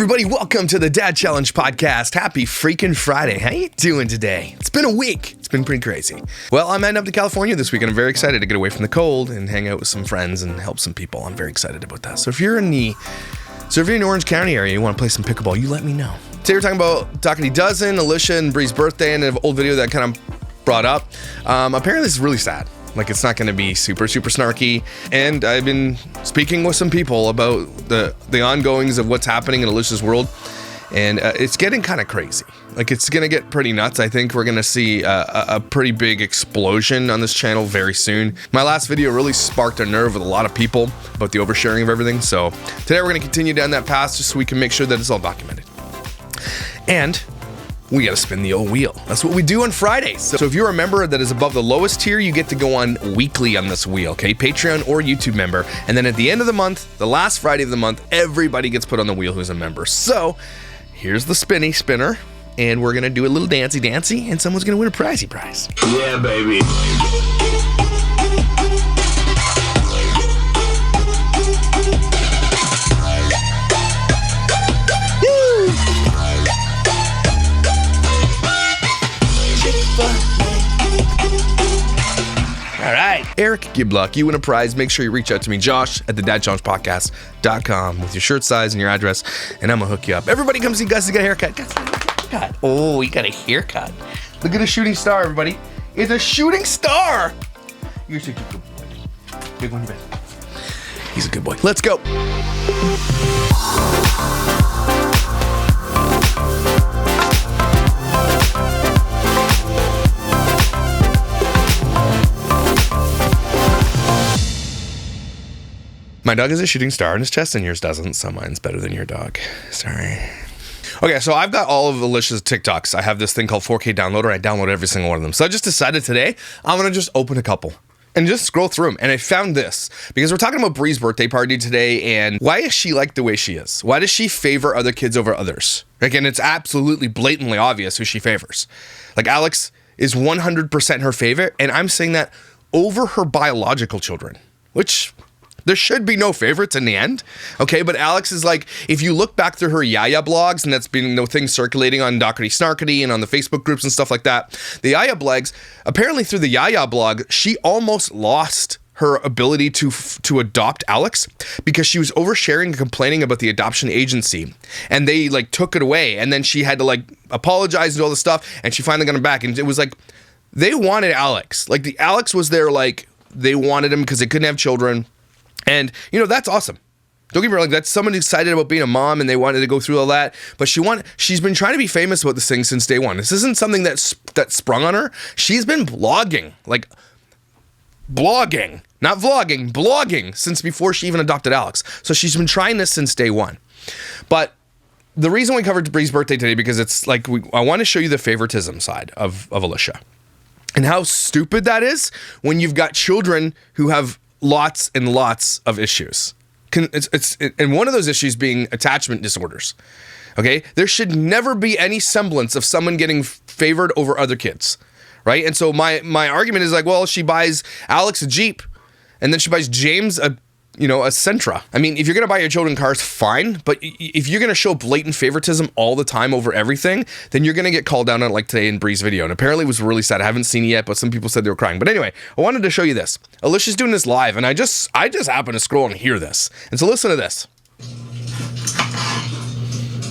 everybody, welcome to the Dad Challenge podcast. Happy freaking Friday. How you doing today? It's been a week. It's been pretty crazy. Well, I'm heading up to California this week and I'm very excited to get away from the cold and hang out with some friends and help some people. I'm very excited about that. So if you're in the Orange County area, you want to play some pickleball, you let me know. Today we're talking about Dougherty Dozen, Alicia and Bree's birthday, and an old video that kind of brought up. Apparently this is really sad. Like, it's not going to be super snarky. And I've been speaking with some people about the ongoings of what's happening in Alicia's world. And it's getting kind of crazy. Like, it's going to get pretty nuts. I think we're going to see a pretty big explosion on this channel very soon. My last video really sparked a nerve with a lot of people about the oversharing of everything. So today we're going to continue down that path just so we can make sure that it's all documented. And we got to spin the old wheel. That's what we do on Fridays. So if you're a member that is above the lowest tier, you get to go on weekly on this wheel, okay? Patreon or YouTube member. And then at the end of the month, the last Friday of the month, everybody gets put on the wheel who's a member. So here's the spinner, and we're gonna do a little dancey, and someone's gonna win a prize. Yeah, baby. All right, Eric Gibluck, you win a prize. Make sure you reach out to me, Josh, at thedadchallengepodcast.com with your shirt size and your address, and I'm gonna hook you up. Everybody come see Gus. He got a haircut. Gus got a haircut. Oh, he got a haircut. Look at a shooting star, everybody. It's a shooting star. You're such a good boy. Big one, big. He's a good boy. Let's go. My dog has a shooting star in his chest and yours doesn't, so mine's better than your dog. Sorry. Okay, so I've got all of Alicia's TikToks. I have this thing called 4K Downloader. I download every single one of them. So I just decided today, I'm going to just open a couple and just scroll through them. And I found this because we're talking about Bree's birthday party today. And why is she like the way she is? Why does she favor other kids over others? Again, it's absolutely blatantly obvious who she favors. Like, Alex is 100% her favorite. And I'm saying that over her biological children, which there should be no favorites in the end, okay? But Alex is like, if you look back through her Yaya blogs, and that's been no thing circulating on Dougherty Snarkety and on the Facebook groups and stuff like that, the Yaya blogs, apparently through the Yaya blog, she almost lost her ability to adopt Alex because she was oversharing and complaining about the adoption agency, and they like took it away, and then she had to like apologize and all this stuff, and she finally got him back, and it was like they wanted Alex. Like, the Alex was there, like they wanted him because they couldn't have children. And, you know, that's awesome. Don't get me wrong, that's someone excited about being a mom and they wanted to go through all that. But she's been trying to be famous about this thing since day one. This isn't something that sprung on her. She's been blogging, not vlogging, blogging since before she even adopted Alex. So she's been trying this since day one. But the reason we covered Bree's birthday today, because it's like, I want to show you the favoritism side of Alicia. And how stupid that is when you've got children who have lots and lots of issues. And one of those issues being attachment disorders. Okay? There should never be any semblance of someone getting favored over other kids. Right? And so my argument is like, well, she buys Alex a Jeep, and then she buys James a Sentra. I mean, if you're going to buy your children cars, fine. But if you're going to show blatant favoritism all the time over everything, then you're going to get called down on it, like today in Bree's video. And apparently it was really sad. I haven't seen it yet, but some people said they were crying. But anyway, I wanted to show you this. Alicia's doing this live, and I just happened to scroll and hear this. And so listen to this.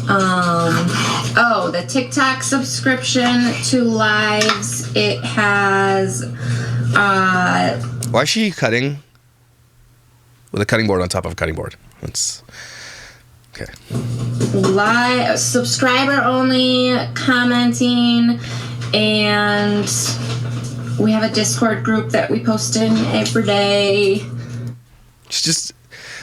The TikTok subscription to lives, it has, Why is she cutting with a cutting board on top of a cutting board? That's okay. live, subscriber only, commenting, and we have a Discord group that we post in every day. It's just,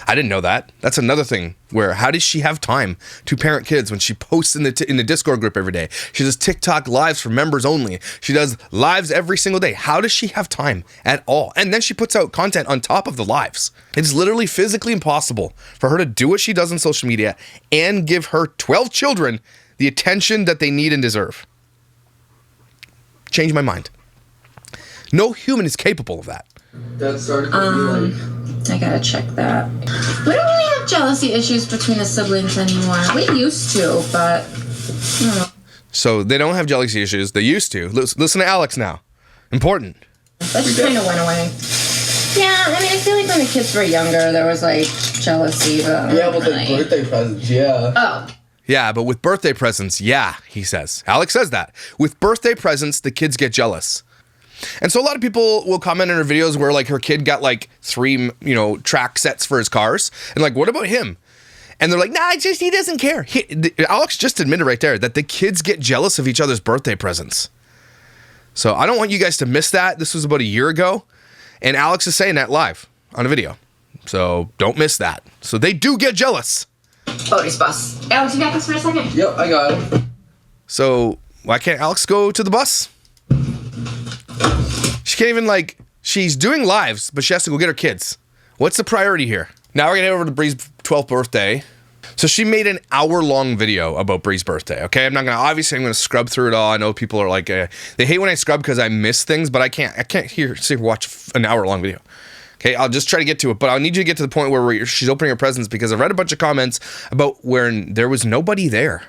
I didn't know that. That's another thing where, how does she have time to parent kids when she posts in the Discord group every day? She does TikTok lives for members only. She does lives every single day. How does she have time at all? And then she puts out content on top of the lives. It's literally physically impossible for her to do what she does on social media and give her 12 children the attention that they need and deserve. Change my mind. No human is capable of that. That started to be like, I gotta check that. We don't really have have jealousy issues between the siblings anymore. We used to, but I don't know. So they don't have jealousy issues. They used to. Listen to Alex now. Important. That just kind of went away. Yeah, I mean, I feel like when the kids were younger, there was, like, jealousy, but... Yeah, with, like, birthday presents, yeah. Oh. Yeah, but with birthday presents, yeah, he says. Alex says that. With birthday presents, the kids get jealous. And so a lot of people will comment in her videos where, like, her kid got, like, 3, track sets for his cars. And, like, what about him? And they're like, nah, he doesn't care. Alex just admitted right there that the kids get jealous of each other's birthday presents. So I don't want you guys to miss that. This was about a year ago. And Alex is saying that live on a video. So don't miss that. So they do get jealous. Bodie's bus. Alex, you got this for a second? Yep, I got it. So why can't Alex go to the bus? She can't even, like, she's doing lives, but she has to go get her kids. What's the priority here? Now we're going to head over to Bree's 12th birthday. So she made an hour-long video about Bree's birthday, okay? I'm going to scrub through it all. I know people are like, they hate when I scrub because I miss things, but I can't watch an hour-long video. Okay, I'll just try to get to it, but I'll need you to get to the point where she's opening her presents because I've read a bunch of comments about where there was nobody there.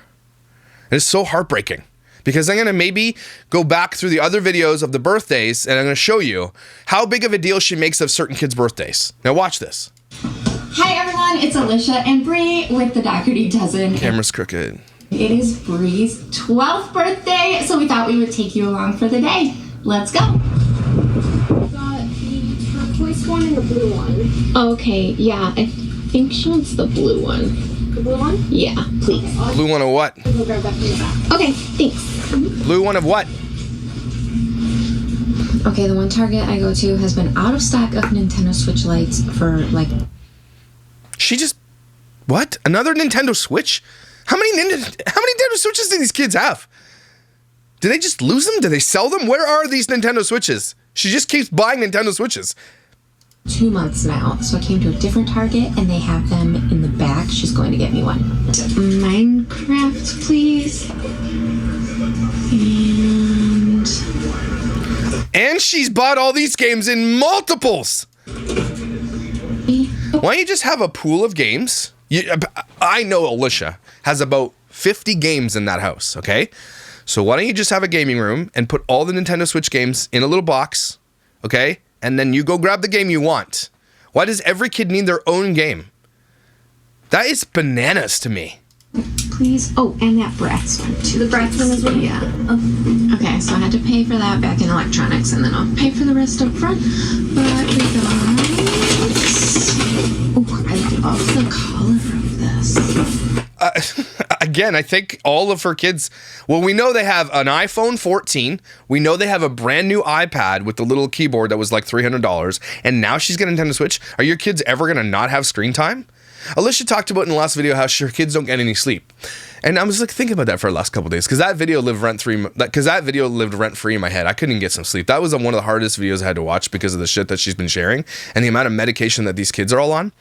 It's so heartbreaking because I'm going to maybe go back through the other videos of the birthdays and I'm going to show you how big of a deal she makes of certain kids' birthdays. Now watch this. Hi everyone, it's Alicia and Bree with the Dougherty Dozen. Camera's crooked. It is Bree's 12th birthday, so we thought we would take you along for the day. Let's go. Got the turquoise one and the blue one. Okay, yeah, I think she wants the blue one. The blue one? Yeah, please. Blue one of what? I'll go grab that from the back. Okay, thanks. Blue one of what? Okay, the one Target I go to has been out of stock of Nintendo Switch lights for, like... What? Another Nintendo Switch? How many Nintendo Switches do these kids have? Do they just lose them? Do they sell them? Where are these Nintendo Switches? She just keeps buying Nintendo Switches. 2 months now, so I came to a different Target and they have them in the back. She's going to get me one. Minecraft, please. And she's bought all these games in multiples. Why don't you just have a pool of games? I know Alicia has about 50 games in that house, okay? So why don't you just have a gaming room and put all the Nintendo Switch games in a little box, okay? And then you go grab the game you want. Why does every kid need their own game? That is bananas to me. Please. Oh, and that Bratz one too. The Bratz one as well? Yeah. Oh. Okay, so I had to pay for that back in electronics, and then I'll pay for the rest up front. But we got... Oh, I love the color of this. Again, I think all of her kids, well, we know they have an iPhone 14. We know they have a brand new iPad with the little keyboard that was like $300. And now she's getting a Nintendo Switch. Are your kids ever going to not have screen time? Alicia talked about in the last video how her kids don't get any sleep. And I was like thinking about that for the last couple of days because that video lived rent-free in my head. I couldn't even get some sleep. That was one of the hardest videos I had to watch because of the shit that she's been sharing and the amount of medication that these kids are all on.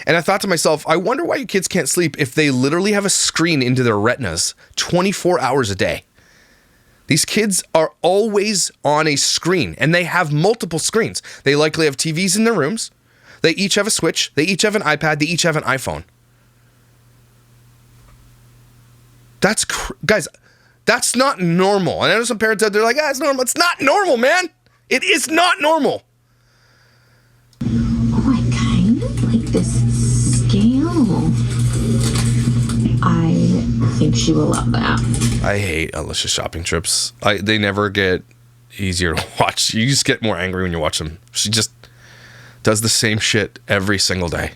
And I thought to myself, I wonder why your kids can't sleep if they literally have a screen into their retinas 24 hours a day. These kids are always on a screen and they have multiple screens. They likely have TVs in their rooms. They each have a Switch. They each have an iPad. They each have an iPhone. Guys, that's not normal. And I know some parents out there are like, it's normal. It's not normal, man. It is not normal. Oh, I kind of like this scale. I think she will love that. I hate Alicia's shopping trips. They never get easier to watch. You just get more angry when you watch them. She just does the same shit every single day.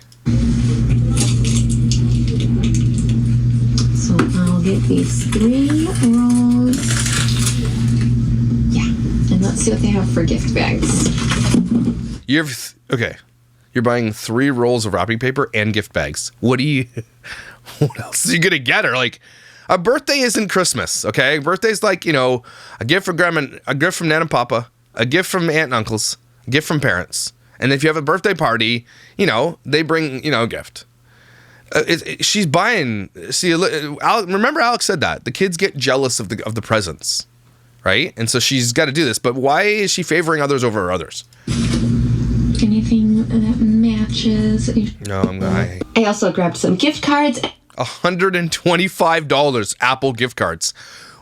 So I'll get these 3 rolls. Yeah, and let's see what they have for gift bags. You're buying 3 rolls of wrapping paper and gift bags. What else are you gonna get her? Like, a birthday isn't Christmas, okay? Birthday's like, a gift from grandma, a gift from Nana and Papa, a gift from aunt and uncles, a gift from parents. And if you have a birthday party, they bring, a gift. She's buying. See, remember Alex said that the kids get jealous of the presents, right? And so she's got to do this. But why is she favoring others over others? Anything that matches watches. No, I'm not. I also grabbed some gift cards. $125 Apple gift cards.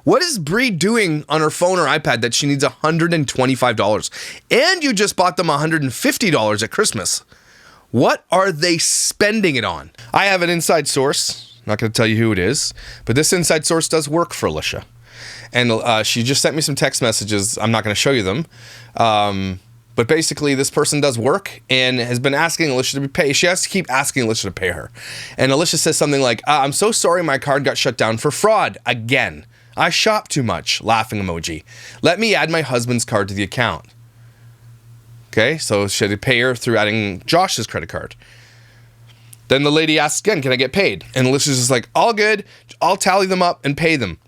What is Bree doing on her phone or iPad that she needs $125? And you just bought them $150 at Christmas. What are they spending it on? I have an inside source. Not going to tell you who it is, but this inside source does work for Alicia. And she just sent me some text messages. I'm not going to show you them. But basically, this person does work and has been asking Alicia to be paid. She has to keep asking Alicia to pay her. And Alicia says something like, I'm so sorry my card got shut down for fraud again. I shop too much. Laughing emoji. Let me add my husband's card to the account. Okay, so she had to pay her through adding Josh's credit card. Then the lady asks again, can I get paid? And Alicia's just like, all good. I'll tally them up and pay them.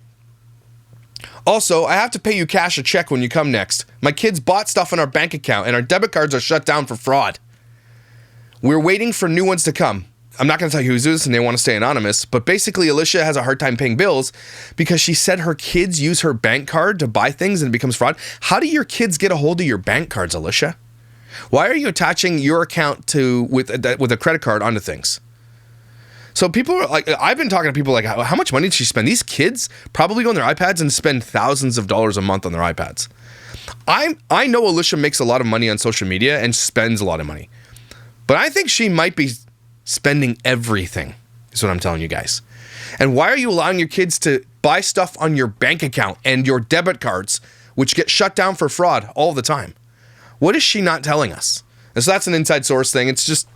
Also, I have to pay you cash or check when you come next. My kids bought stuff in our bank account and our debit cards are shut down for fraud. We're waiting for new ones to come. I'm not going to tell you who's this and they want to stay anonymous, but basically Alicia has a hard time paying bills because she said her kids use her bank card to buy things and it becomes fraud. How do your kids get a hold of your bank cards, Alicia? Why are you attaching your account to with a credit card onto things? So people are like, I've been talking to people like, how much money did she spend? These kids probably go on their iPads and spend thousands of dollars a month on their iPads. I know Alicia makes a lot of money on social media and spends a lot of money, but I think she might be spending everything, is what I'm telling you guys. And why are you allowing your kids to buy stuff on your bank account and your debit cards, which get shut down for fraud all the time? What is she not telling us? And so that's an inside source thing. It's just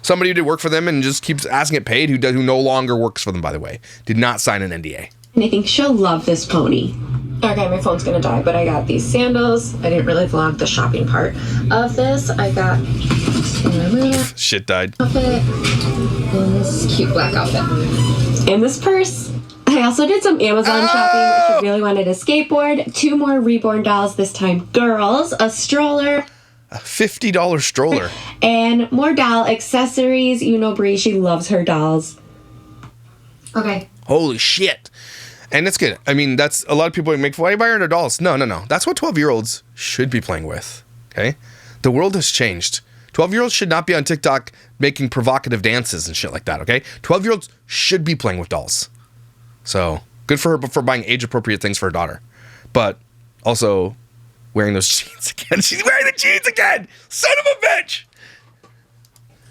somebody who did work for them and just keeps asking it paid, who no longer works for them, by the way. Did not sign an NDA. And I think she'll love this pony. Okay, my phone's gonna die, but I got these sandals. I didn't really vlog the shopping part of this. I got Shit died. outfit and this cute black outfit. And this purse. I also did some Amazon shopping. She really wanted a skateboard, 2 more reborn dolls, this time girls, a stroller. A $50 stroller. And more doll accessories. You know Bree, she loves her dolls. Okay. Holy shit. And that's good. I mean, that's a lot of people make, why are you buying her dolls? No. That's what 12-year-olds should be playing with. Okay? The world has changed. 12-year-olds should not be on TikTok making provocative dances and shit like that, okay? 12-year-olds should be playing with dolls. So, good for her for buying age-appropriate things for her daughter. But also wearing those jeans again. She's wearing the jeans again! Son of a bitch!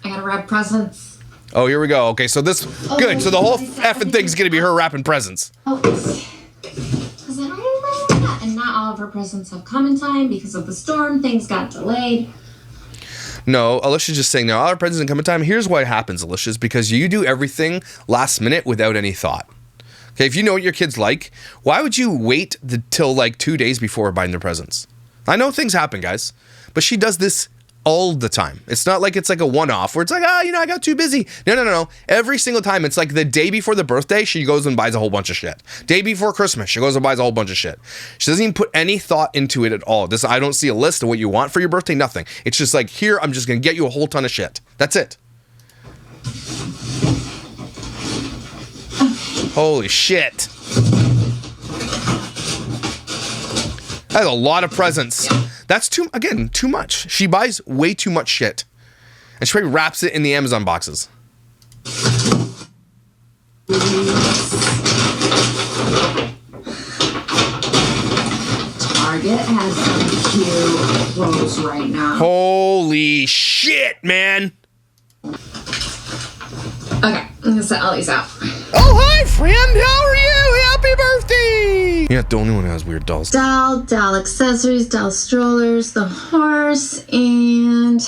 I gotta wrap presents. Oh, here we go. Okay, so this... good. So the whole effing thing's gonna be her wrapping presents. Oh, because I don't remember that. And not all of her presents have come in time because of the storm. Things got delayed. No, Alicia's just saying, no, all our presents didn't come in time. Here's what happens, Alicia, is because you do everything last minute without any thought. Okay, if you know what your kids like, why would you wait till like 2 days before buying their presents? I know things happen, guys, but she does this all the time. It's not like it's like a one-off where it's like, I got too busy. No. Every single time, it's like the day before the birthday, she goes and buys a whole bunch of shit. Day before Christmas, she goes and buys a whole bunch of shit. She doesn't even put any thought into it at all. I don't see a list of what you want for your birthday, nothing. It's just like, here, I'm just going to get you a whole ton of shit. That's it. Holy shit. That's a lot of presents. That's too much. She buys way too much shit. And she probably wraps it in the Amazon boxes. Target has some cute clothes right now. Holy shit, man. Okay, I'm gonna set all these out. Oh, hi, friend. How are you? Happy birthday. You're not the only one who has weird dolls. Doll accessories, doll strollers, the horse, and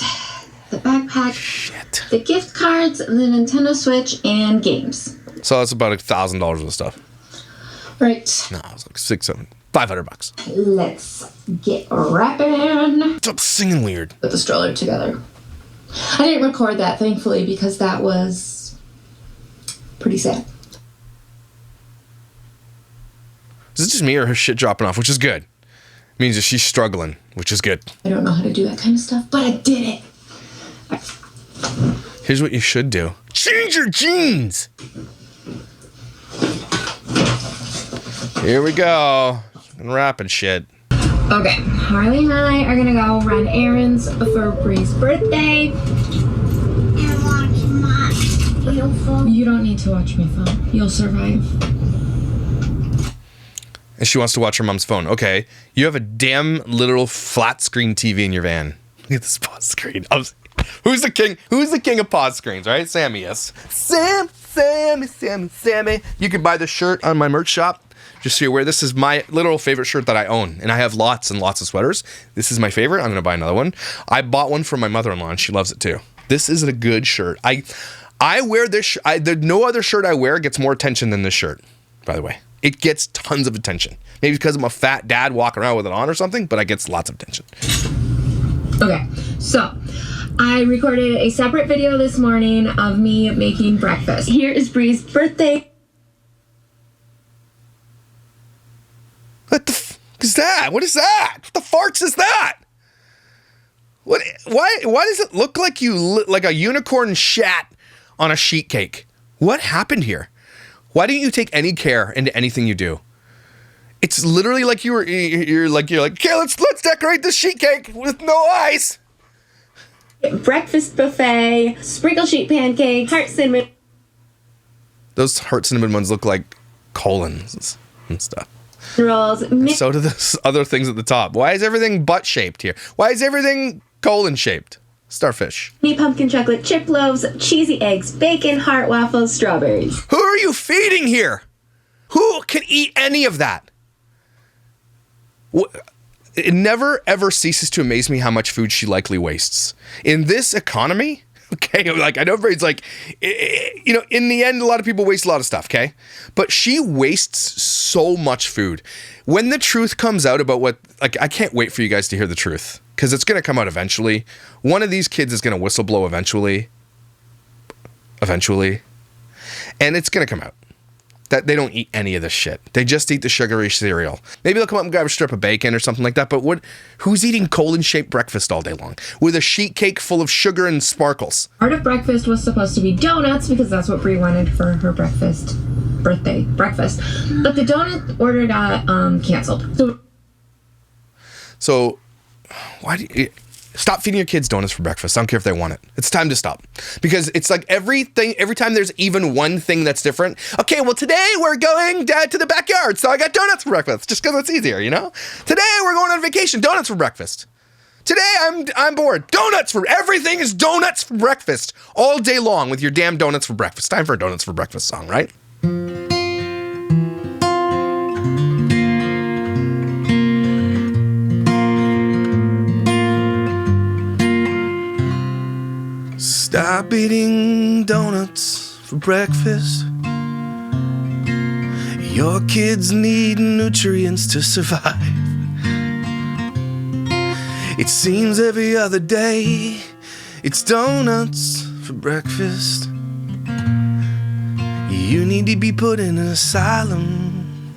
the backpack. Shit. The gift cards, the Nintendo Switch, and games. So that's about $1,000 worth of stuff. Right. No, it was like $500. Let's get wrapping. Stop singing weird. Put the stroller together. I didn't record that, thankfully, because that was pretty sad. Is it just me or her shit dropping off, which is good? It means that she's struggling, which is good. I don't know how to do that kind of stuff, but I did it. Here's what you should do. Change your jeans! Here we go. Unwrapping shit. Okay, Harley and I are gonna go run errands for Bree's birthday. no phone. You don't need to watch my phone. You'll survive. And she wants to watch her mom's phone. Okay, you have a damn literal flat screen TV in your van. Look at this pause screen. Who's the king? Who's the king of pause screens, right? Sammy, yes. Sammy. You can buy this shirt on my merch shop. Just so you're aware, this is my literal favorite shirt that I own. And I have lots and lots of sweaters. This is my favorite. I'm going to buy another one. I bought one for my mother-in-law, and she loves it too. This is a good shirt. I wear this. No other shirt I wear gets more attention than this shirt, by the way. It gets tons of attention. Maybe because I'm a fat dad walking around with it on or something, but it gets lots of attention. Okay, so I recorded a separate video this morning of me making breakfast. Here is Bree's birthday. What the f is that? What is that? What the farts is that? What? Why does it look like like a unicorn shat on a sheet cake? What happened here? Why don't you take any care into anything you do? It's literally like you're like, okay, let's decorate this sheet cake with no ice. Breakfast buffet, sprinkle sheet pancakes, heart cinnamon. Those heart cinnamon ones look like colons and stuff. Rolls. So do the other things at the top. Why is everything butt shaped here? Why is everything colon shaped? Starfish. Mini pumpkin chocolate chip loaves, cheesy eggs, bacon, heart waffles, strawberries. Who are you feeding here? Who can eat any of that? It never ever ceases to amaze me how much food she likely wastes. In this economy, okay, like I know everybody's like, you know, in the end, a lot of people waste a lot of stuff, okay? But she wastes so much food. When the truth comes out about what, like, I can't wait for you guys to hear the truth, because it's going to come out eventually. One of these kids is going to whistleblow eventually. And it's going to come out that they don't eat any of this shit. They just eat the sugary cereal. Maybe they'll come up and grab a strip of bacon or something like that, but who's eating colon-shaped breakfast all day long with a sheet cake full of sugar and sparkles? Part of breakfast was supposed to be donuts because that's what Brie wanted for her birthday breakfast. But the donut order got canceled. So why do you... Stop feeding your kids donuts for breakfast. I don't care if they want it. It's time to stop. Because it's like every time there's even one thing that's different. Okay, well, today we're going to the backyard, so I got donuts for breakfast, just because it's easier, you know? Today we're going on vacation, donuts for breakfast. Today I'm bored. Everything is donuts for breakfast all day long with your damn donuts for breakfast. Time for a donuts for breakfast song, right? Stop eating donuts for breakfast. Your kids need nutrients to survive. It seems every other day it's donuts for breakfast. You need to be put in an asylum.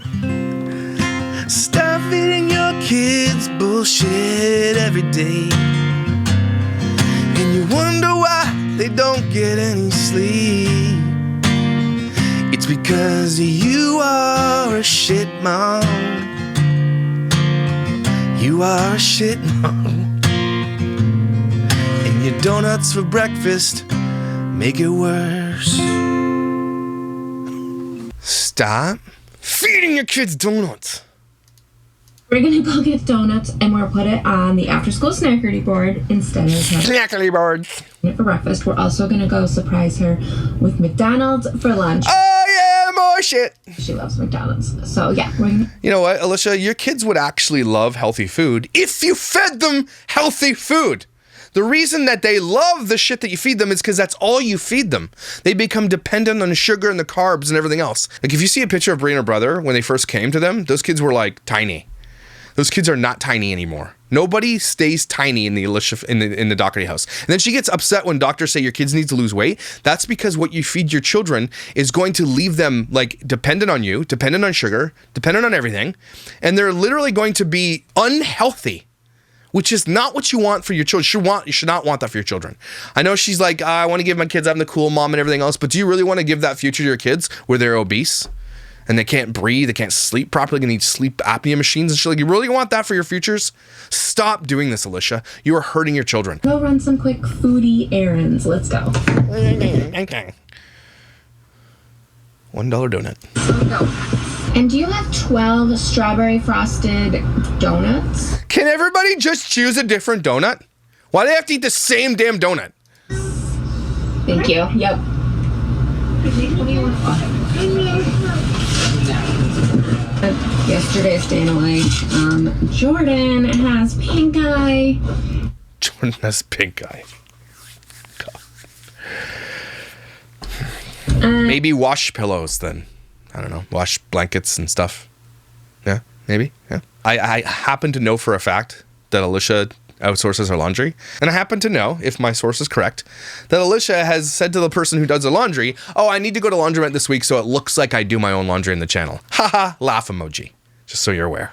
Stop feeding your kids bullshit every day. And you wonder why they don't get any sleep. It's because you are a shit mom. You are a shit mom. And your donuts for breakfast make it worse. Stop feeding your kids donuts. we're gonna go get donuts and we're gonna put it on the after-school snackery board instead of Snackery boards. for breakfast. We're also gonna go surprise her with McDonald's for lunch. Oh yeah, more shit. She loves McDonald's. So yeah, we're gonna... You know what, Alicia? Your kids would actually love healthy food if you fed them healthy food. The reason that they love the shit that you feed them is because that's all you feed them. They become dependent on the sugar and the carbs and everything else. Like if you see a picture of Brie and her brother when they first came to them, those kids were like tiny. Those kids are not tiny anymore. Nobody stays tiny in the Alicia in the Dougherty house. And then she gets upset when doctors say your kids need to lose weight. That's because what you feed your children is going to leave them like dependent on you, dependent on sugar, dependent on everything, and they're literally going to be unhealthy, which is not what you want for your children. You should not want that for your children. I know she's like, I want to give my kids, I'm the cool mom and everything else, but do you really want to give that future to your kids where they're obese? And they can't breathe, they can't sleep properly, they need sleep apnea machines and shit. Like, you really want that for your futures? Stop doing this, Alicia. You are hurting your children. Go run some quick foodie errands. Let's go. Okay. $1 donut. And do you have 12 strawberry frosted donuts? Can everybody just choose a different donut? Why do they have to eat the same damn donut? Thank you. Yep. Yesterday's staying awake. Jordan has pink eye. Jordan has pink eye. Maybe wash pillows then. I don't know. Wash blankets and stuff. Yeah, maybe. Yeah. I happen to know for a fact that Alicia outsources her laundry. And I happen to know, if my source is correct, that Alicia has said to the person who does her laundry, oh, I need to go to laundromat this week so it looks like I do my own laundry in the channel. Haha, laugh emoji. Just so you're aware.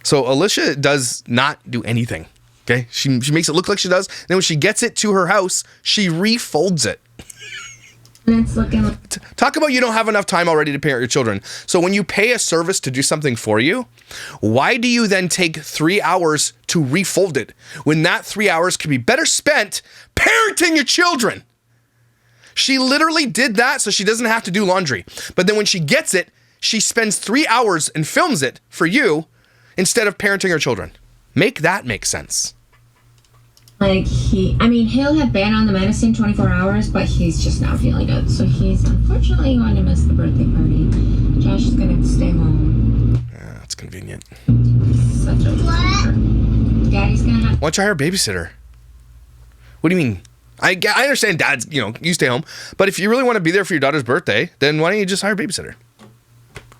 So Alicia does not do anything. Okay? She makes it look like she does. Then when she gets it to her house, she refolds it. And it's looking like... Talk about you don't have enough time already to parent your children. So when you pay a service to do something for you, why do you then take 3 hours to refold it when that 3 hours could be better spent parenting your children? She literally did that so she doesn't have to do laundry. But then when she gets it, she spends 3 hours and films it for you instead of parenting her children. Make that make sense. Like he'll have been on the medicine 24 hours, but he's just not feeling good. So he's unfortunately going to miss the birthday party. Josh is going to stay home. Yeah, that's convenient. Such a Daddy's going to have... Why don't you hire a babysitter? What do you mean? I understand dads, you stay home. But if you really want to be there for your daughter's birthday, then why don't you just hire a babysitter?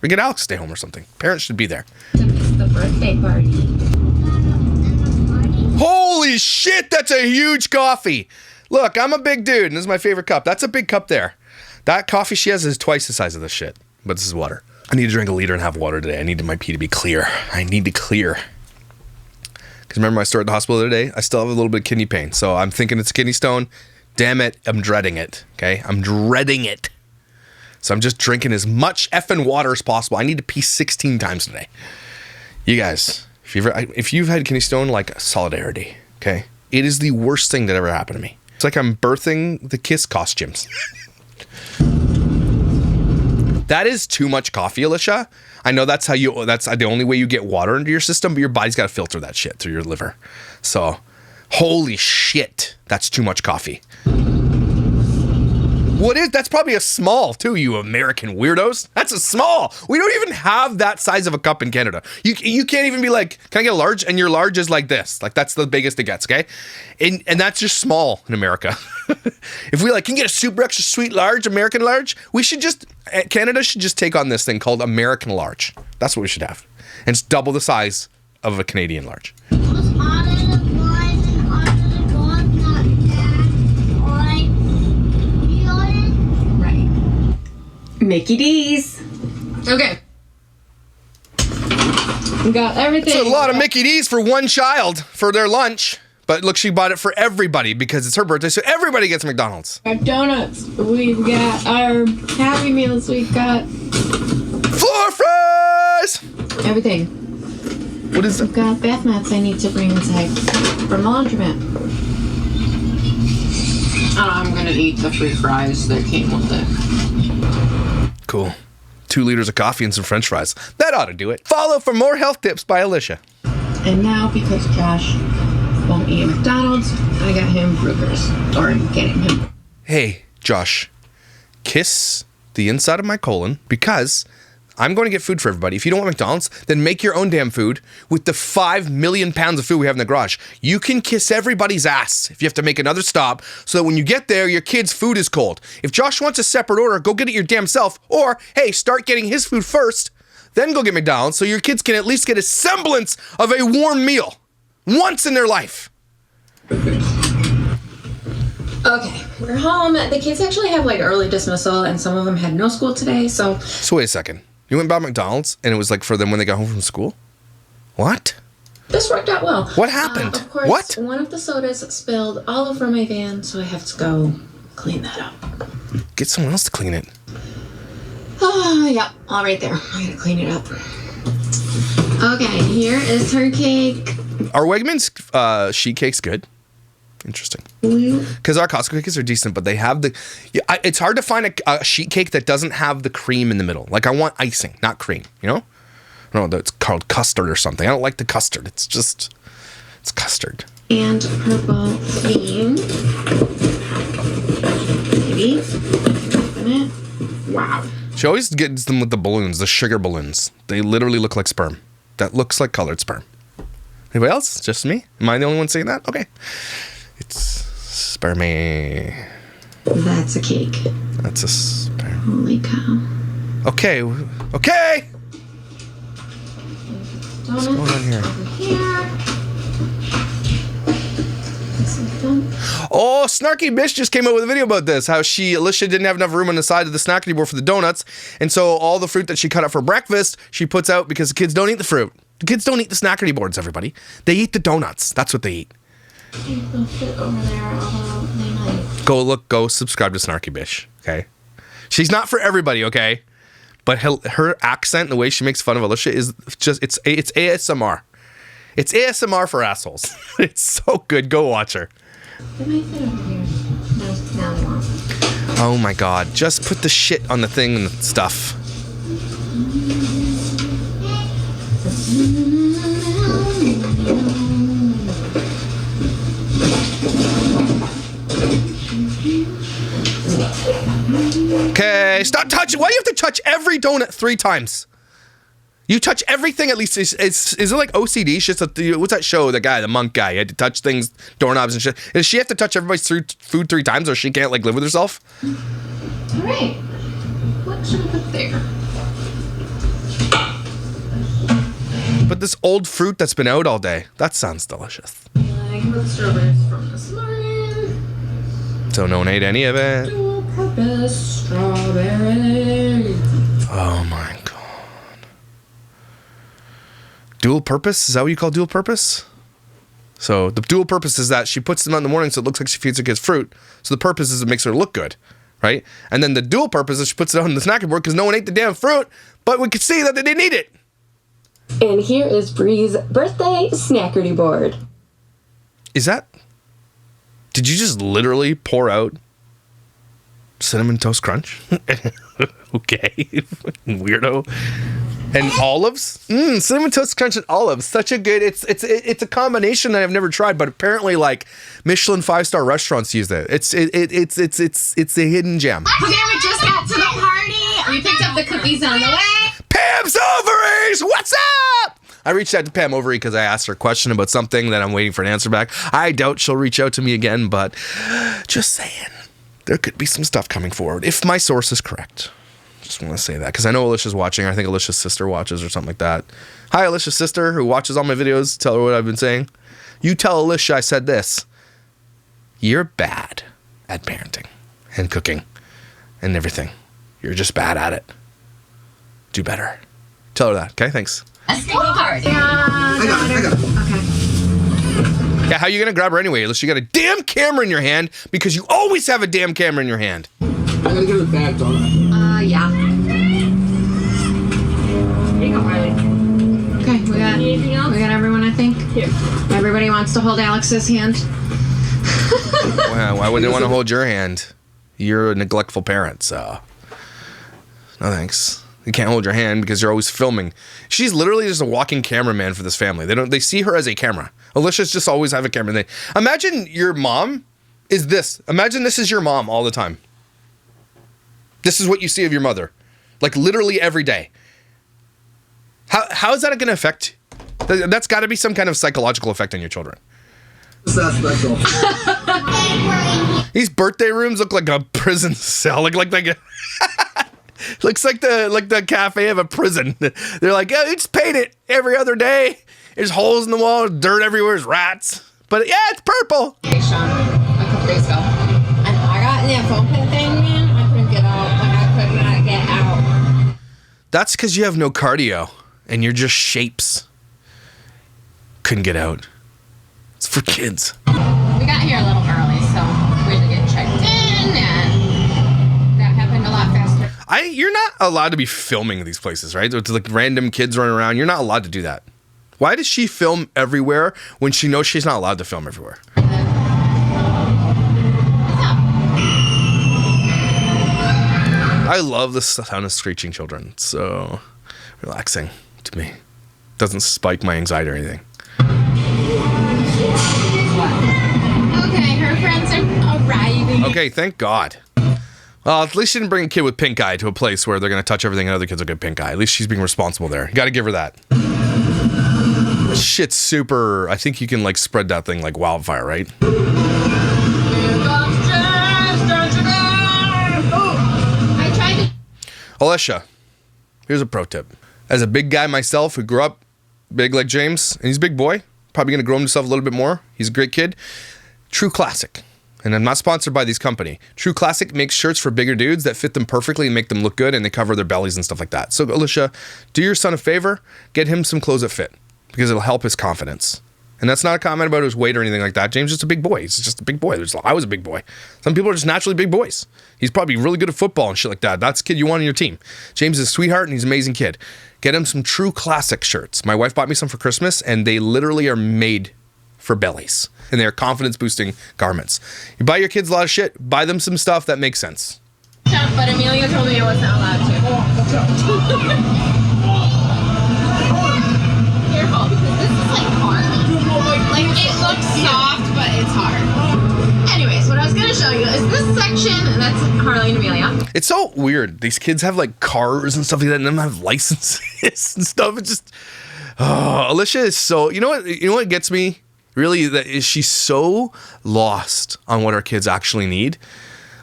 Or get Alex to stay home or something. Parents should be there. To miss the birthday party. Holy shit, that's a huge coffee. Look, I'm a big dude, and this is my favorite cup. That's a big cup there. That coffee she has is twice the size of this shit. But this is water. I need to drink a liter and have water today. I need my pee to be clear. I need to clear. Because remember I started at the hospital the other day? I still have a little bit of kidney pain. So I'm thinking it's a kidney stone. Damn it, I'm dreading it. Okay? I'm dreading it. So I'm just drinking as much effing water as possible. I need to pee 16 times today. You guys... If you've had kidney stone, like, solidarity, okay? It is the worst thing that ever happened to me. It's like I'm birthing the Kiss costumes. That is too much coffee, Alicia. I know that's the only way you get water into your system, but your body's got to filter that shit through your liver. So, holy shit, that's too much coffee. That's probably a small too, you American weirdos. That's a small. We don't even have that size of a cup in Canada. You can't even be like, can I get a large? And your large is like this. Like that's the biggest it gets, okay? And that's just small in America. If we can get a super extra sweet large, American large, Canada should just take on this thing called American large. That's what we should have. And it's double the size of a Canadian large. Mickey D's. Okay. We got everything. It's a lot of Mickey D's for one child for their lunch. But look, she bought it for everybody because it's her birthday, so everybody gets McDonald's. Our donuts. We've got our Happy Meals. We've got... Floor fries! everything. What is I've got bath mats I need to bring inside from the laundromat. I'm gonna eat the free fries that came with it. Cool. 2 liters of coffee and some french fries. That ought to do it. Follow for more health tips by Alicia. And now, because Josh won't eat McDonald's, I got him Brugger's. Or I'm getting him. Hey, Josh, kiss the inside of my colon because I'm going to get food for everybody. If you don't want McDonald's, then make your own damn food with the 5 million pounds of food we have in the garage. You can kiss everybody's ass if you have to make another stop so that when you get there, your kid's food is cold. If Josh wants a separate order, go get it your damn self. Or, hey, start getting his food first, then go get McDonald's so your kids can at least get a semblance of a warm meal once in their life. Okay, we're home. The kids actually have like early dismissal and some of them had no school today, so... So wait a second. You went by McDonald's and it was like for them when they got home from school? What? This worked out well. What happened? Of course, What? One of the sodas spilled all over my van, so I have to go clean that up. Get someone else to clean it. Oh, yeah, all right there. I gotta clean it up. Okay, here is her cake. Our Wegmans sheet cake's good. Interesting. Because our Costco cookies are decent, but they have it's hard to find a sheet cake that doesn't have the cream in the middle. Like I want icing, not cream, you know? I don't know, it's called custard or something. I don't like the custard. It's custard. And purple theme. Maybe. Open it. Wow. She always gets them with the balloons, the sugar balloons. They literally look like sperm. That looks like colored sperm. Anybody else? Just me? Am I the only one saying that? Okay. It's spermy. That's a cake. That's a sperm. Holy cow. Okay. Okay. What's going on here? Oh, Snarky Bitch just came out with a video about this. How Alicia didn't have enough room on the side of the snackety board for the donuts. And so all the fruit that she cut up for breakfast, she puts out because the kids don't eat the fruit. The kids don't eat the snackety boards, everybody. They eat the donuts. That's what they eat. Go subscribe to Snarky Bitch, okay? She's not for everybody, okay? But her accent and the way she makes fun of Alicia is just, it's ASMR. It's ASMR for assholes. It's so good. Go watch her. Oh my God. Just put the shit on the thing and stuff. Okay, stop touching. Why do you have to touch every donut 3 times? You touch everything at least. Is it like OCD? It's just what's that show? The guy, the monk guy. He had to touch things, doorknobs and shit. Does she have to touch everybody's food 3 times or she can't like live with herself? All right. What should I put there? But this old fruit that's been out all day, that sounds delicious. I can put strawberries from this morning. So no one ate any of it. Dual purpose strawberry. Oh my God. Dual purpose? Is that what you call dual purpose? So the dual purpose is that she puts them out in the morning so it looks like she feeds her kids fruit. So the purpose is it makes her look good, right? And then the dual purpose is she puts it on the snacking board because no one ate the damn fruit, but we could see that they didn't eat it. And here is Bree's birthday snackerty board. Is that... Did you just literally pour out Cinnamon Toast Crunch? Okay. Weirdo. And olives? Cinnamon Toast Crunch and olives. Such a good... It's a combination that I've never tried, but apparently like Michelin 5-star restaurants use it. It's a hidden gem. Okay, we just got to the party. We picked up the cookies on the way. Pam's Ovaries! What's up? I reached out to Pam Overy because I asked her a question about something that I'm waiting for an answer back. I doubt she'll reach out to me again, but just saying. There could be some stuff coming forward, if my source is correct. Just want to say that, because I know Alicia's watching. I think Alicia's sister watches or something like that. Hi, Alicia's sister, who watches all my videos. Tell her what I've been saying. You tell Alicia I said this. You're bad at parenting and cooking and everything. You're just bad at it. Do better. Tell her that, okay? Thanks. Let's go party. I got it. Yeah, how you gonna grab her anyway? Unless you got a damn camera in your hand, because you always have a damn camera in your hand. I gotta get it back, don't I? Yeah. Here you go, Harley. Okay, we Anything else? got everyone, I think. Here. Everybody wants to hold Alex's hand. Wow, why wouldn't I want to hold your hand? You're a neglectful parent, so no thanks. You can't hold your hand because you're always filming. She's literally just a walking cameraman for this family. They see her as a camera. Alicia's just always have a camera. Imagine your mom is this. Imagine this is your mom all the time. This is what you see of your mother. Like literally every day. How is that going to affect? That's got to be some kind of psychological effect on your children. What's that special? These birthday rooms look like a prison cell. Looks like the cafe of a prison. They're like, yeah, it's painted every other day. There's holes in the wall, dirt everywhere, there's rats. But yeah, it's purple. Hey, Sean, a couple days ago. And I got in that phone thing, man. I couldn't get out. Like, I could not get out. That's because you have no cardio and you're just shapes. Couldn't get out. It's for kids. We got here a little early, so we had to get checked in, and that happened a lot faster. You're not allowed to be filming these places, right? It's like random kids running around. You're not allowed to do that. Why does she film everywhere when she knows she's not allowed to film everywhere? I love the sound of screeching children. It's so relaxing to me. Doesn't spike my anxiety or anything. Okay, her friends are arriving. Okay, thank God. Well, at least she didn't bring a kid with pink eye to a place where they're going to touch everything and other kids will get pink eye. At least she's being responsible there. You got to give her that. Shit's super. I think you can like spread that thing like wildfire, right? I tried to. Alicia, here's a pro tip. As a big guy myself who grew up big like James, and he's a big boy, probably going to grow himself a little bit more. He's a great kid. True Classic. And I'm not sponsored by these company. True Classic makes shirts for bigger dudes that fit them perfectly and make them look good, and they cover their bellies and stuff like that. So, Alicia, do your son a favor. Get him some clothes that fit, because it'll help his confidence. And that's not a comment about his weight or anything like that. James is just a big boy. He's just a big boy. I was a big boy. Some people are just naturally big boys. He's probably really good at football and shit like that. That's the kid you want on your team. James is a sweetheart and he's an amazing kid. Get him some True Classic shirts. My wife bought me some for Christmas and they literally are made for bellies. And they're confidence boosting garments. You buy your kids a lot of shit, buy them some stuff that makes sense. But Amelia told me I wasn't allowed to. Careful, because this is like hard. Like it looks soft, but it's hard. Anyways, what I was gonna show you is this section. That's Harley and Amelia. It's so weird. These kids have like cars and stuff like that, and them have licenses and stuff. It's just, Alicia is so. You know what gets me really? That is she's so lost on what our kids actually need.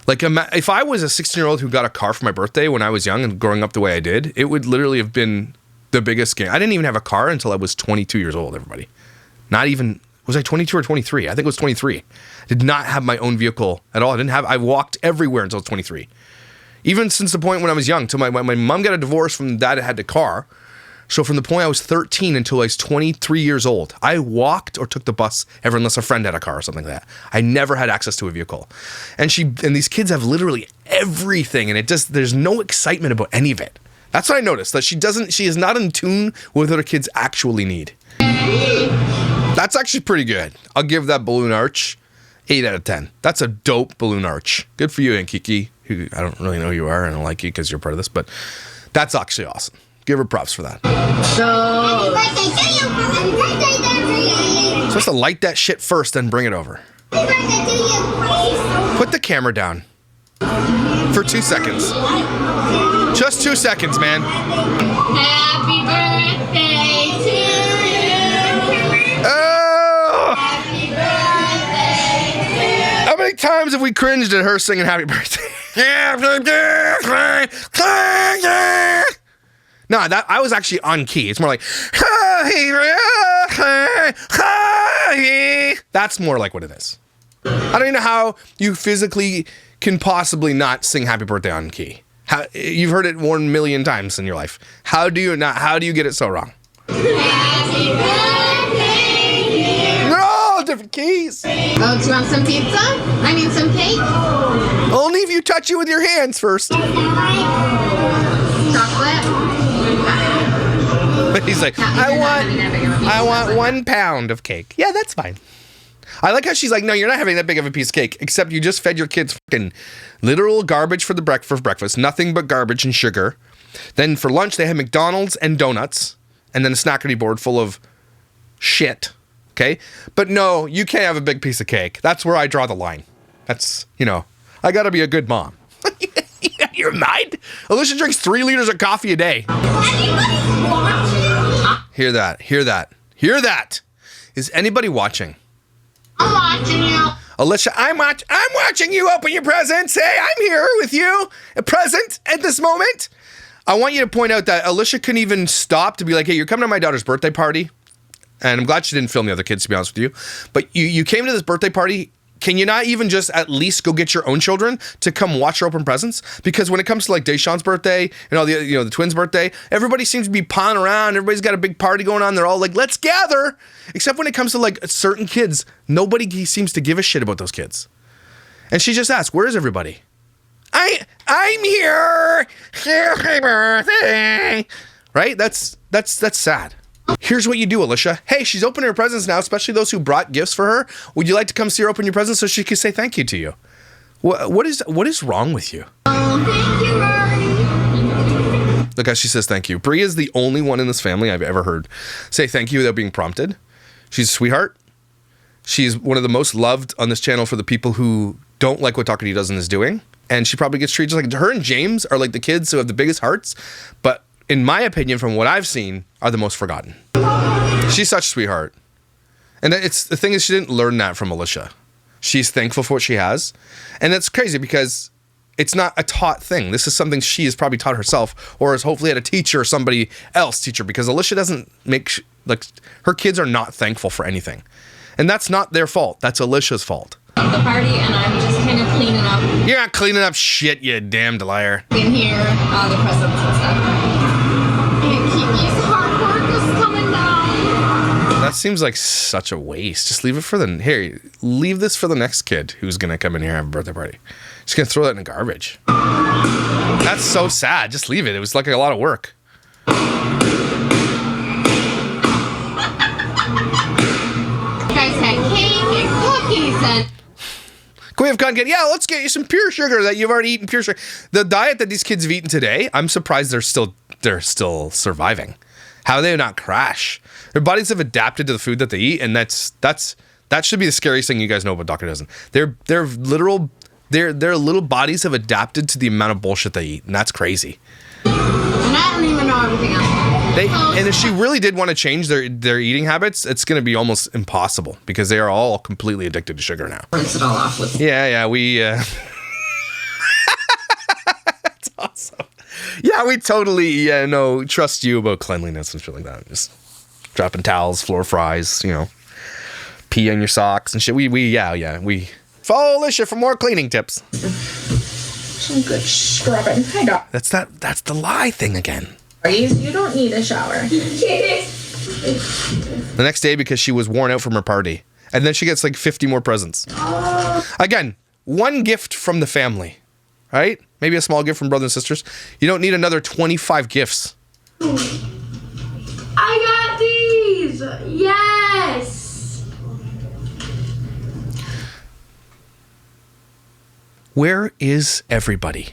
Like, if I was a 16-year-old who got a car for my birthday when I was young and growing up the way I did, it would literally have been the biggest game. I didn't even have a car until I was 22 years old. Everybody, not even. Was I 22 or 23? I think it was 23. I did not have my own vehicle at all. I walked everywhere until I was 23. Even since the point when I was young, till my mom got a divorce from the dad that had the car. So from the point I was 13 until I was 23 years old, I walked or took the bus ever unless a friend had a car or something like that. I never had access to a vehicle. And these kids have literally everything, and there's no excitement about any of it. That's what I noticed, that she is not in tune with what her kids actually need. That's actually pretty good. I'll give that balloon arch 8 out of 10. That's a dope balloon arch. Good for you, Aunt Kiki, who I don't really know who you are. I don't like you because you're part of this, but that's actually awesome. Give her props for that. Supposed to light that shit first, then bring it over. Put the camera down for 2 seconds. Just 2 seconds, man. Happy birthday to you. Oh! Happy birthday to you. How many times have we cringed at her singing Happy Birthday? No, I was actually on key. It's more like, that's more like what it is. I don't even know how you physically can possibly not sing Happy Birthday on key. You've heard it 1 million times in your life. How do you get it so wrong? Happy birthday, dear. No, different keys. Oh, do you want some pizza? I mean, some cake? Only if you touch it with your hands first. Chocolate? But he's like, I want 1 pound of cake. Yeah, that's fine. I like how she's like, no, you're not having that big of a piece of cake, except you just fed your kids fucking literal garbage for breakfast, nothing but garbage and sugar. Then for lunch, they had McDonald's and donuts, and then a snackery board full of shit. Okay? But no, you can't have a big piece of cake. That's where I draw the line. That's, I gotta be a good mom. You're mind? Alicia drinks 3 liters of coffee a day. Hear that. Is anybody watching? I'm watching you. Alicia, I'm watching you open your presents. Hey, I'm here with you. A present at this moment. I want you to point out that Alicia couldn't even stop to be like, hey, you're coming to my daughter's birthday party. And I'm glad she didn't film the other kids, to be honest with you. But you came to this birthday party. Can you not even just at least go get your own children to come watch her open presents? Because when it comes to like Deshaun's birthday and all the twins' birthday, everybody seems to be pawing around. Everybody's got a big party going on. They're all like, let's gather. Except when it comes to like certain kids, nobody seems to give a shit about those kids. And she just asked, where is everybody? I'm here. Happy birthday. Right? That's sad. Here's what you do, Alicia. Hey, she's opening her presents now, especially those who brought gifts for her. Would you like to come see her open your presents so she can say thank you to you? What is wrong with you? Oh, thank you, Mario. Look how she says thank you. Brie is the only one in this family I've ever heard say thank you without being prompted. She's a sweetheart. She's one of the most loved on this channel for the people who don't like what Dougherty does and is doing. And she probably gets treated just like her and James are like the kids who have the biggest hearts. But in my opinion, from what I've seen, are the most forgotten. She's such a sweetheart. And it's the thing is, she didn't learn that from Alicia. She's thankful for what she has. And it's crazy because it's not a taught thing. This is something she has probably taught herself or has hopefully had a teacher or somebody else teach her, because Alicia doesn't make, like, her kids are not thankful for anything. And that's not their fault. That's Alicia's fault. The party, and I'm just kind of cleaning up You're not cleaning up shit, you damned liar. in here, the presents and stuff. And Kiki's hard work is coming down. That seems like such a waste. Just leave it for leave this for the next kid who's gonna come in here and have a birthday party. Just gonna throw that in the garbage. That's so sad. Just leave it. It was like a lot of work. You guys had cake and cookies and Can we have cotton? Yeah, let's get you some pure sugar that you've already eaten pure sugar. The diet that these kids have eaten today, I'm surprised they're still surviving. How do they not crash? Their bodies have adapted to the food that they eat, and that should be the scariest thing you guys know about Doughertyism. Their little bodies have adapted to the amount of bullshit they eat, and that's crazy. I don't even know everything else. And if she really did want to change their eating habits, it's going to be almost impossible because they are all completely addicted to sugar now. Rinse it all off with. Yeah, we. That's awesome. Yeah, we totally trust you about cleanliness and shit like that. Just dropping towels, floor fries, pee on your socks and shit. We follow Alicia for more cleaning tips. Some good scrubbing. Hi, Doc. That's the lie thing again. You don't need a shower. The next day, because she was worn out from her party. And then she gets like 50 more presents. Again, one gift from the family, right? Maybe a small gift from brothers and sisters. You don't need another 25 gifts. I got these! Yes! Where is everybody?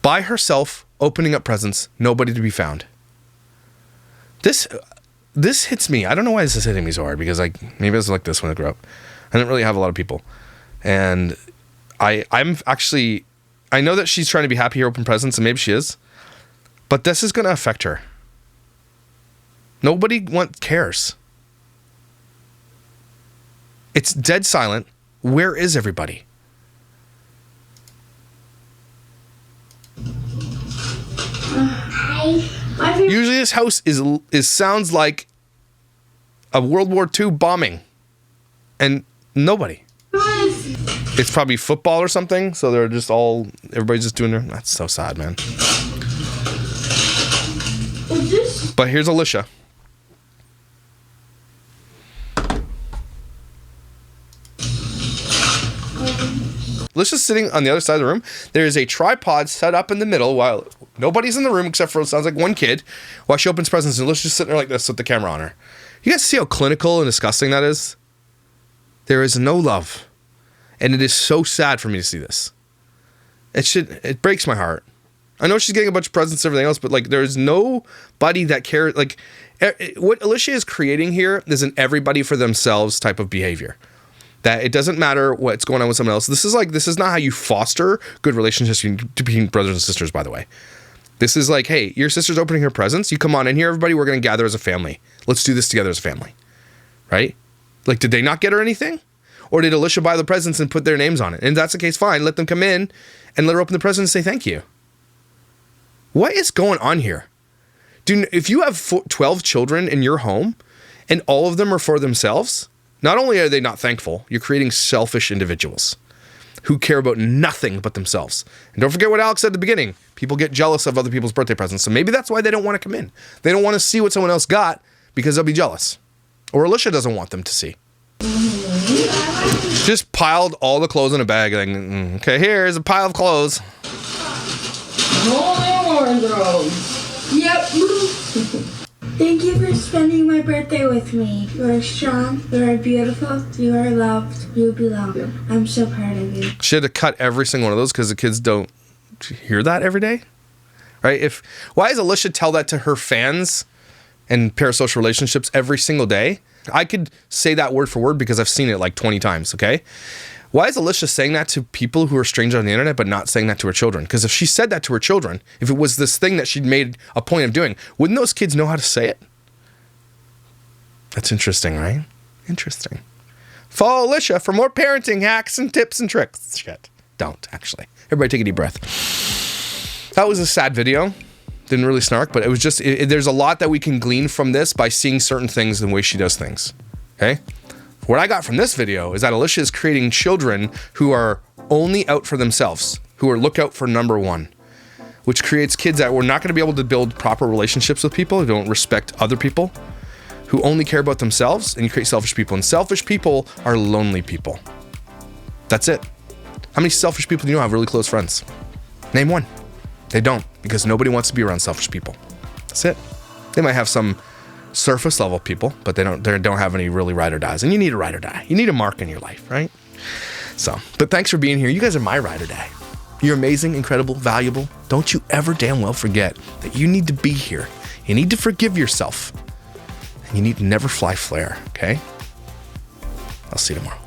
By herself, opening up presents, nobody to be found. This hits me. I don't know why this is hitting me so hard, because maybe I was like this when I grew up. I didn't really have a lot of people. And I know that she's trying to be happy here, open presents, and maybe she is. But this is going to affect her. Nobody cares. It's dead silent. Where is everybody? Usually this house is sounds like a World War II bombing. And nobody. It's probably football or something, so they're just everybody's just doing that's so sad, man. But here's Alicia. Alicia's sitting on the other side of the room. There is a tripod set up in the middle while nobody's in the room except for, it sounds like, one kid, while she opens presents, and Alicia's just sitting there like this with the camera on her. You guys see how clinical and disgusting that is? There is no love. And it is so sad for me to see this. It breaks my heart. I know she's getting a bunch of presents and everything else, but like, there's nobody that cares. Like, what Alicia is creating here is an everybody for themselves type of behavior. That it doesn't matter what's going on with someone else. This is not how you foster good relationships between brothers and sisters, by the way. This is like, hey, your sister's opening her presents. You come on in here, everybody. We're going to gather as a family. Let's do this together as a family. Right? Like, did they not get her anything? Or did Alicia buy the presents and put their names on it? And if that's the case, fine. Let them come in and let her open the presents and say thank you. What is going on here? Dude, if you have 12 children in your home and all of them are for themselves, not only are they not thankful, you're creating selfish individuals who care about nothing but themselves. And don't forget what Alex said at the beginning. People get jealous of other people's birthday presents. So maybe that's why they don't want to come in. They don't want to see what someone else got because they'll be jealous. Or Alicia doesn't want them to see. Just piled all the clothes in a bag. Like, okay, here's a pile of clothes. Yep. Thank you for spending my birthday with me. You are strong, you are beautiful, you are loved, you belong. I'm so proud of you. She had to cut every single one of those because the kids don't hear that every day. right? Why does Alicia tell that to her fans and parasocial relationships every single day? I could say that word for word because I've seen it like 20 times, okay? Why is Alicia saying that to people who are strangers on the internet but not saying that to her children? Because if she said that to her children, if it was this thing that she'd made a point of doing, wouldn't those kids know how to say it? That's interesting, right? Interesting. Follow Alicia for more parenting hacks and tips and tricks. Shit. Don't, actually. Everybody take a deep breath. That was a sad video. Didn't really snark, but it was just, there's a lot that we can glean from this by seeing certain things and the way she does things. Okay? What I got from this video is that Alicia is creating children who are only out for themselves, who are lookout for number one, which creates kids that we're not going to be able to build proper relationships with people who don't respect other people, who only care about themselves, and you create selfish people. And selfish people are lonely people. That's it. How many selfish people do you know have really close friends? Name one. They don't, because nobody wants to be around selfish people. That's it. They might have some surface level people, but they don't have any really ride or dies. And you need a ride or die. You need a mark in your life, right? So, but thanks for being here. You guys are my ride or die. You're amazing, incredible, valuable. Don't you ever damn well forget that you need to be here. You need to forgive yourself. And you need to never fly flare, okay? I'll see you tomorrow.